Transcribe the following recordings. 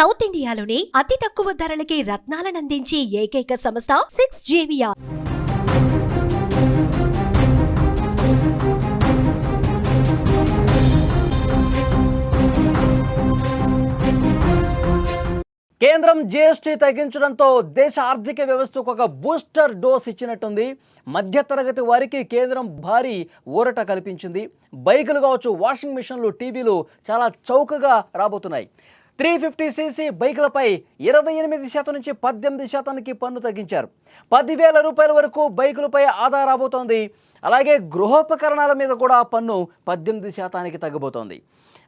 South ఇండియాలోని అతి తక్కువ ధరలకి రత్నాలనందించే ఏకైక సంస్థ 6JVR. కేంద్రం జీఎస్టీ తగ్గించడంతో దేశ ఆర్థిక వ్యవస్థకు ఒక బూస్టర్ డోస్ ఇచ్చినట్టుంది. మధ్యతరగతి వారికి కేంద్రం భారీ ఊరట కల్పించింది. బైకులు కావచ్చు, వాషింగ్ మిషన్లు, టీవీలు చాలా చౌకగా రాబోతున్నాయి. 350cc బైకులపై 28% నుంచి 18% పన్ను తగ్గించారు. 10,000 రూపాయల వరకు బైకులపై ఆదా రాబోతోంది. అలాగే గృహోపకరణాల మీద కూడా పన్ను 18% తగ్గబోతోంది.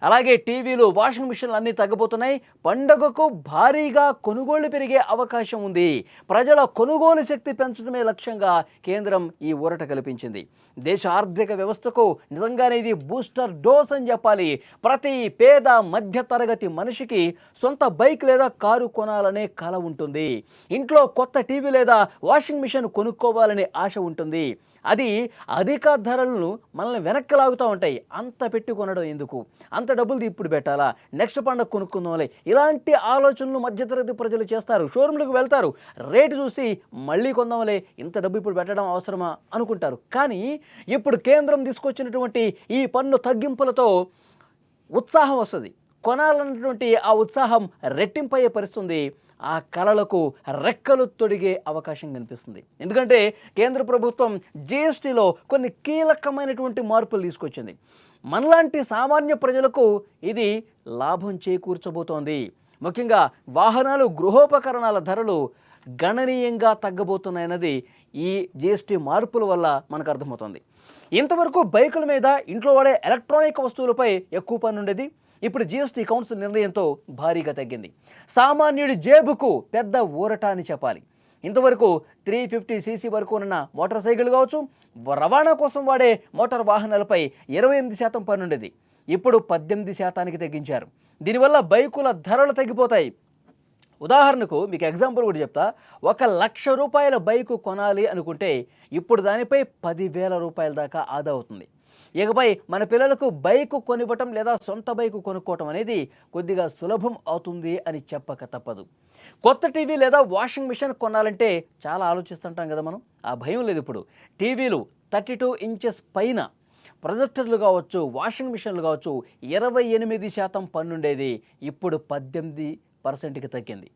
అలాగే టీవీలు, వాషింగ్ మిషన్లు అన్నీ తగ్గబోతున్నాయి. పండుగకు భారీగా కొనుగోళ్లు పెరిగే అవకాశం ఉంది. ప్రజల కొనుగోలు శక్తి పెంచడమే లక్ష్యంగా కేంద్రం ఈ ఊరట కల్పించింది. దేశ ఆర్థిక వ్యవస్థకు నిజంగానే ఇది బూస్టర్ డోస్ అని చెప్పాలి. ప్రతి పేద మధ్య తరగతి మనిషికి సొంత బైక్ లేదా కారు కొనాలనే కల ఉంటుంది. ఇంట్లో కొత్త టీవీ లేదా వాషింగ్ మిషన్ కొనుక్కోవాలనే ఆశ ఉంటుంది. అది అధిక ధరలను మనల్ని వెనక్కి లాగుతూ ఉంటాయి. అంత పెట్టి కొనడం ఎందుకు, అంత డబ్బులు ఇప్పుడు పెట్టాలా, నెక్స్ట్ పండుగ కొనుక్కుందాంలే, ఇలాంటి ఆలోచనలు మధ్యతరగతి ప్రజలు చేస్తారు. షోరూమ్లకు వెళ్తారు, రేటు చూసి మళ్ళీ కొందాంలే, ఇంత డబ్బు ఇప్పుడు పెట్టడం అవసరమా అనుకుంటారు. కానీ ఇప్పుడు కేంద్రం తీసుకొచ్చినటువంటి ఈ పన్ను తగ్గింపులతో ఉత్సాహం వస్తుంది. కొనాలన్నటువంటి ఆ ఉత్సాహం రెట్టింపయ్యే పరిస్థితుంది. ఆ కళలకు రెక్కలు తొడిగే అవకాశం కనిపిస్తుంది. ఎందుకంటే కేంద్ర ప్రభుత్వం జీఎస్టీలో కొన్ని కీలకమైనటువంటి మార్పులు తీసుకొచ్చింది. మనలాంటి సామాన్య ప్రజలకు ఇది లాభం చేకూర్చబోతోంది. ముఖ్యంగా వాహనాలు, గృహోపకరణాల ధరలు గణనీయంగా తగ్గబోతున్నాయన్నది ఈ జీఎస్టీ మార్పుల వల్ల మనకు అర్థమవుతుంది. ఇంతవరకు బైకుల మీద, ఇంట్లో వాడే ఎలక్ట్రానిక్ వస్తువులపై ఎక్కువ పన్ను ఉండేది. ఇప్పుడు జీఎస్టీ కౌన్సిల్ నిర్ణయంతో భారీగా తగ్గింది. సామాన్యుడి జేబుకు పెద్ద ఊరట అని చెప్పాలి. ఇంతవరకు 350cc వరకు ఉన్న మోటార్ సైకిల్ కావచ్చు, రవాణా కోసం వాడే మోటార్ వాహనాలపై 28% పన్ను ఉండేది. ఇప్పుడు 18% తగ్గించారు. దీనివల్ల బైకుల ధరలు తగ్గిపోతాయి. ఉదాహరణకు మీకు ఎగ్జాంపుల్ కూడా చెప్తా. 1,00,000 రూపాయల బైకు కొనాలి అనుకుంటే ఇప్పుడు దానిపై 10,000 రూపాయల దాకా ఆదా అవుతుంది. ఇకపై మన పిల్లలకు బైకు కొనివ్వటం లేదా సొంత బైకు కొనుక్కోవటం అనేది కొద్దిగా సులభం అవుతుంది అని చెప్పక తప్పదు. కొత్త టీవీ లేదా వాషింగ్ మిషన్ కొనాలంటే చాలా ఆలోచిస్తుంటాం కదా మనం. ఆ భయం లేదు ఇప్పుడు. టీవీలు 32 ఇంచెస్ పైన, ప్రొజెక్టర్లు కావచ్చు, వాషింగ్ మిషన్లు కావచ్చు, 28% పన్నుండేది ఇప్పుడు 18%కి తగ్గింది.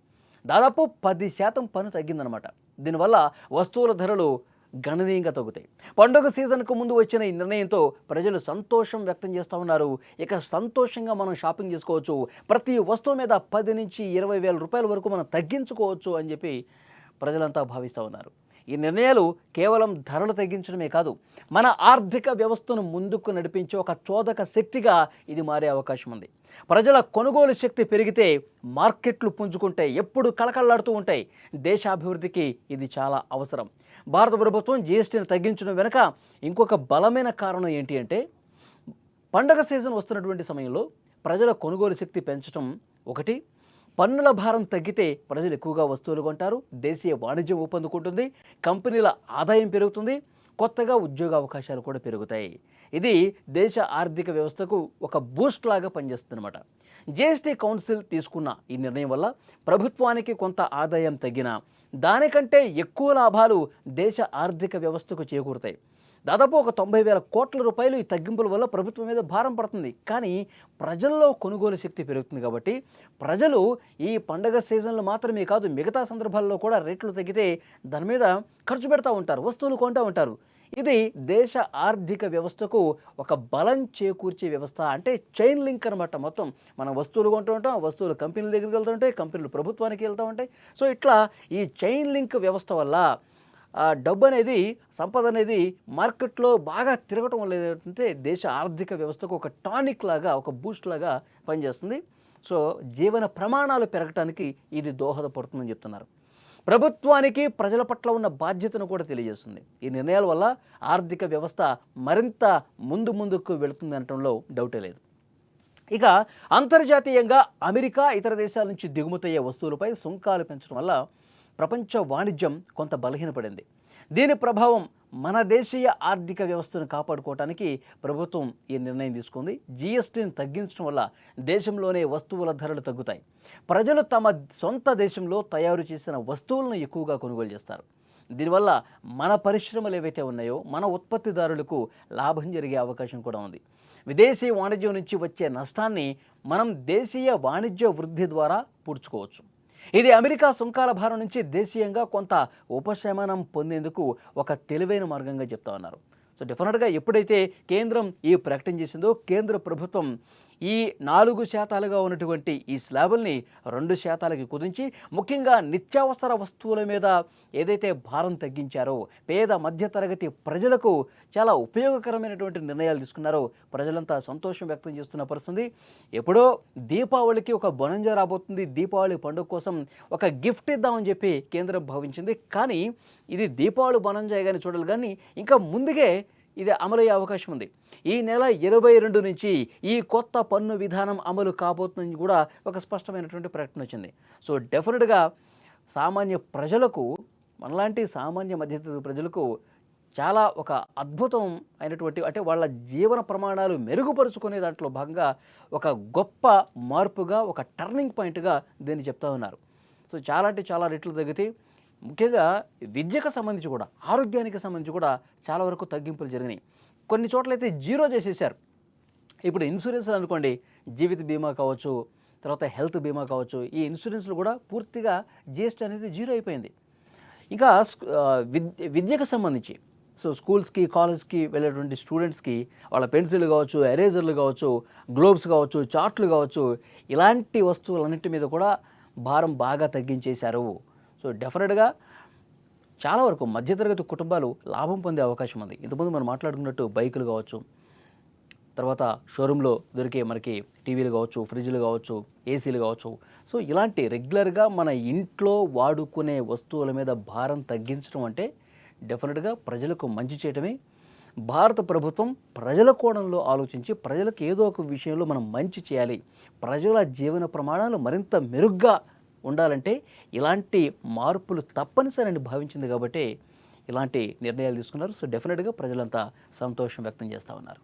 దాదాపు 10% పన్ను తగ్గిందనమాట. దీనివల్ల వస్తువుల ధరలు గణనీయంగా తగ్గుతాయి. పండుగ సీజన్కు ముందు వచ్చిన ఈ నిర్ణయంతో ప్రజలు సంతోషం వ్యక్తం చేస్తూ ఉన్నారు. ఇక సంతోషంగా మనం షాపింగ్ చేసుకోవచ్చు. ప్రతి వస్తువు మీద 10 నుంచి 20,000 రూపాయల వరకు మనం తగ్గించుకోవచ్చు అని చెప్పి ప్రజలంతా భావిస్తూ ఉన్నారు. ఈ నిర్ణయాలు కేవలం ధరలు తగ్గించడమే కాదు, మన ఆర్థిక వ్యవస్థను ముందుకు నడిపించే ఒక చోదక శక్తిగా ఇది మారే అవకాశం ఉంది. ప్రజల కొనుగోలు శక్తి పెరిగితే మార్కెట్లు పుంజుకుంటాయి, ఎప్పుడు కళకళలాడుతూ ఉంటాయి. దేశాభివృద్ధికి ఇది చాలా అవసరం. భారత ప్రభుత్వం జీఎస్టీని తగ్గించడం వెనుక ఇంకొక బలమైన కారణం ఏంటి అంటే, పండగ సీజన్ వస్తున్నటువంటి సమయంలో ప్రజల కొనుగోలు శక్తి పెంచడం ఒకటి. పన్నుల భారం తగ్గితే ప్రజలు ఎక్కువగా వస్తువులు కొంటారు, దేశీయ వాణిజ్యం ఊపందుకుంటుంది, కంపెనీల ఆదాయం పెరుగుతుంది, కొత్తగా ఉద్యోగ అవకాశాలు కూడా పెరుగుతాయి. ఇది దేశ ఆర్థిక వ్యవస్థకు ఒక బూస్ట్ లాగా పనిచేస్తుందన్నమాట. జీఎస్టీ కౌన్సిల్ తీసుకున్న ఈ నిర్ణయం వల్ల ప్రభుత్వానికి కొంత ఆదాయం తగ్గినా దానికంటే ఎక్కువ లాభాలు దేశ ఆర్థిక వ్యవస్థకు చేకూరుతాయి. దాదాపు ఒక 90,000 కోట్ల రూపాయలు ఈ తగ్గింపుల వల్ల ప్రభుత్వం మీద భారం పడుతుంది. కానీ ప్రజల్లో కొనుగోలు శక్తి పెరుగుతుంది కాబట్టి ప్రజలు ఈ పండగ సీజన్లో మాత్రమే కాదు, మిగతా సందర్భాల్లో కూడా రేట్లు తగ్గితే దాని మీద ఖర్చు పెడతా ఉంటారు, వస్తువులు కొంటూ ఉంటారు. ఇది దేశ ఆర్థిక వ్యవస్థకు ఒక బలం చేకూర్చే వ్యవస్థ. అంటే చైన్ లింక్ అనమాట. మొత్తం మనం వస్తువులు కొంటూ ఉంటాం, వస్తువులు కంపెనీల దగ్గరికి వెళ్తూ ఉంటాయి, కంపెనీలు ప్రభుత్వానికి వెళ్తూ ఉంటాయి. సో ఇట్లా ఈ చైన్ లింక్ వ్యవస్థ వల్ల డబ్బు అనేది, సంపద అనేది మార్కెట్లో బాగా తిరగటం వల్ల ఏంటంటే దేశ ఆర్థిక వ్యవస్థకు ఒక టానిక్ లాగా, ఒక బూస్ట్ లాగా పనిచేస్తుంది. సో జీవన ప్రమాణాలు పెరగటానికి ఇది దోహదపడుతుందని చెప్తున్నారు. ప్రభుత్వానికి ప్రజల పట్ల ఉన్న బాధ్యతను కూడా తెలియజేస్తుంది. ఈ నిర్ణయాల వల్ల ఆర్థిక వ్యవస్థ మరింత ముందుకు వెళుతుంది అనటంలో డౌటే లేదు. ఇక అంతర్జాతీయంగా అమెరికా, ఇతర దేశాల నుంచి దిగుమతయ్యే వస్తువులపై సుంకాలు పెంచడం వల్ల ప్రపంచ వాణిజ్యం కొంత బలహీనపడింది. దీని ప్రభావం మన దేశీయ ఆర్థిక వ్యవస్థను కాపాడుకోవడానికి ప్రభుత్వం ఈ నిర్ణయం తీసుకుంది. జీఎస్టీని తగ్గించడం వల్ల దేశంలోనే వస్తువుల ధరలు తగ్గుతాయి. ప్రజలు తమ సొంత దేశంలో తయారు చేసిన వస్తువులను ఎక్కువగా కొనుగోలు చేస్తారు. దీనివల్ల మన పరిశ్రమలు ఏవైతే ఉన్నాయో మన ఉత్పత్తిదారులకు లాభం జరిగే అవకాశం కూడా ఉంది. విదేశీ వాణిజ్యం నుంచి వచ్చే నష్టాన్ని మనం దేశీయ వాణిజ్య వృద్ధి ద్వారా పూడ్చుకోవచ్చు. ఇది అమెరికా సుంకాల భారం నుంచి దేశీయంగా కొంత ఉపశమనం పొందేందుకు ఒక తెలివైన మార్గంగా చెప్తా ఉన్నారు. సో డెఫినెట్గా ఎప్పుడైతే కేంద్రం ఈ ప్రకటన చేసిందో కేంద్ర ప్రభుత్వం ఈ 4% ఉన్నటువంటి ఈ స్లాబుల్ని 2% కుదించి ముఖ్యంగా నిత్యావసర వస్తువుల మీద ఏదైతే భారం తగ్గించారో పేద మధ్యతరగతి ప్రజలకు చాలా ఉపయోగకరమైనటువంటి నిర్ణయాలు తీసుకున్నారో ప్రజలంతా సంతోషం వ్యక్తం చేస్తున్న పరిస్థితి. ఎప్పుడో దీపావళికి ఒక బొనంజా రాబోతుంది, దీపావళి పండుగ కోసం ఒక గిఫ్ట్ ఇద్దామని చెప్పి కేంద్రం భావించింది. కానీ ఇది దీపావళి బొనంజా కానీ చూడాలి, కానీ ఇంకా ముందుగే ఇది అమలయ్యే అవకాశం ఉంది. ఈ నెల 22 నుంచి ఈ కొత్త పన్ను విధానం అమలు కాబోతుందని కూడా ఒక స్పష్టమైనటువంటి ప్రకటన వచ్చింది. సో డెఫినెట్గా సామాన్య ప్రజలకు, మనలాంటి సామాన్య మధ్యతరగతి ప్రజలకు చాలా ఒక అద్భుతం అయినటువంటి, అంటే వాళ్ళ జీవన ప్రమాణాలు మెరుగుపరుచుకునే దాంట్లో భాగంగా ఒక గొప్ప మార్పుగా, ఒక టర్నింగ్ పాయింట్గా దీన్ని చెప్తా ఉన్నారు. సో చాలా అంటే చాలా రెట్లు తగ్గితే ముఖ్యంగా విద్యకు సంబంధించి కూడా, ఆరోగ్యానికి సంబంధించి కూడా చాలా వరకు తగ్గింపులు జరిగినాయి. కొన్ని చోట్లయితే జీరో చేసేసారు. ఇప్పుడు ఇన్సూరెన్స్ అనుకోండి, జీవిత బీమా కావచ్చు, తర్వాత హెల్త్ బీమా కావచ్చు, ఈ ఇన్సూరెన్స్లు కూడా పూర్తిగా జీఎస్టీ అనేది జీరో అయిపోయింది. ఇంకా విద్యకు సంబంధించి సో స్కూల్స్కి కాలేజ్కి వెళ్ళేటువంటి స్టూడెంట్స్కి వాళ్ళ పెన్సిల్ కావచ్చు, ఎరేజర్లు కావచ్చు, గ్లోబ్స్ కావచ్చు, చార్ట్లు కావచ్చు, ఇలాంటి వస్తువులన్నింటి మీద కూడా భారం బాగా తగ్గించేశారు. సో డెఫినెట్గా చాలా వరకు మధ్యతరగతి కుటుంబాలు లాభం పొందే అవకాశం ఉంది. ఇంతకుముందు మనం మాట్లాడుకున్నట్టు బైకులు కావచ్చు, తర్వాత షోరూంలో దొరికే మనకి టీవీలు కావచ్చు, ఫ్రిడ్జ్లు కావచ్చు, ఏసీలు కావచ్చు. సో ఇలాంటి రెగ్యులర్గా మన ఇంట్లో వాడుకునే వస్తువుల మీద భారం తగ్గించడం అంటే డెఫినెట్గా ప్రజలకు మంచి చేయటమే. భారత ప్రభుత్వం ప్రజల కోణంలో ఆలోచించి ప్రజలకు ఏదో ఒక విషయంలో మనం మంచి చేయాలి, ప్రజల జీవన ప్రమాణాలు మరింత మెరుగ్గా ఉండాలంటే ఇలాంటి మార్పులు తప్పనిసరిని భావించింది కాబట్టి ఇలాంటి నిర్ణయాలు తీసుకున్నారు. సో డెఫినెట్గా ప్రజలంతా సంతోషం వ్యక్తం చేస్తూ ఉన్నారు.